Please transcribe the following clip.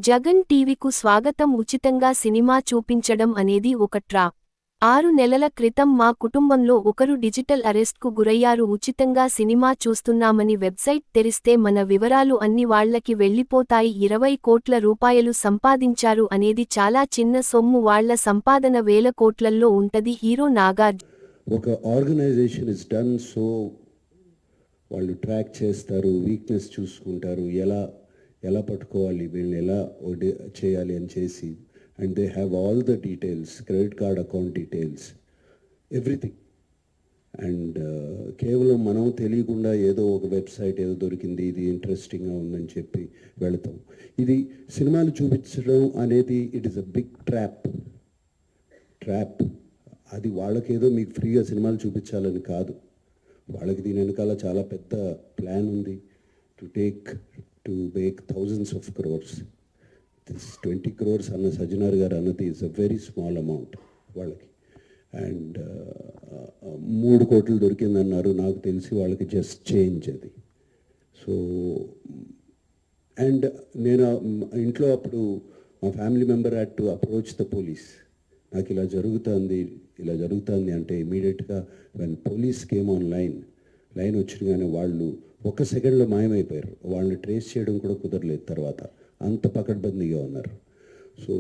జగన్ టీవీకు స్వాగతం. ఉచితంగా సినిమా చూపించడం అనేది ఒక ట్రాప్. 6 నెలల క్రితం మా కుటుంబంలో ఒకరు డిజిటల్ అరెస్ట్కు గురయ్యారు. ఉచితంగా సినిమా చూస్తున్నామని వెబ్సైట్ తెరిస్తే మన వివరాలు అన్ని వాళ్లకి వెళ్లిపోతాయి. 20 కోట్ల రూపాయలు సంపాదించారు అనేది చాలా చిన్న సొమ్ము. వాళ్ల సంపాదన వేల కోట్లల్లో ఉంటది. హీరో నాగార్జున ఒక ఆర్గనైజేషన్ ఇస్ డన్ సో వాళ్ళు ట్రాక్ చేస్తారు, వీక్నెస్ చూసుకుంటారు, ఎలా పట్టుకోవాలి, వీళ్ళని ఎలా చేయాలి అని చేసి, and they have all the details, credit card account details, everything. And కేవలం మనం తెలియకుండా ఏదో ఒక వెబ్సైట్ ఏదో దొరికింది, ఇది ఇంట్రెస్టింగ్గా ఉందని చెప్పి వెళతాం. ఇది సినిమాలు చూపించడం అనేది it is a big trap. అది వాళ్ళకేదో మీకు ఫ్రీగా సినిమాలు చూపించాలని కాదు, వాళ్ళకి దీని వెనకాల చాలా పెద్ద ప్లాన్ ఉంది. To make thousands of crores. This 20 crores అన్న సజ్జనార్ గారు అన్నది is a very small amount వాళ్ళకి. అండ్ 3 కోట్లు దొరికిందన్నారు, నాకు తెలిసి వాళ్ళకి జస్ట్ చేంజ్ అది. సో అండ్ నేను ఇంట్లో అప్పుడు మా family member had to approach the police. నాకు ఇలా జరుగుతుంది అంటే ఇమీడియట్గా when police came on line వచ్చినగానే వాళ్ళు 1 సెకండ్లో మాయమైపోయారు. వాళ్ళని ట్రేస్ చేయడం కూడా కుదరలేదు తర్వాత, అంత పకడ్బందీగా ఉన్నారు. సో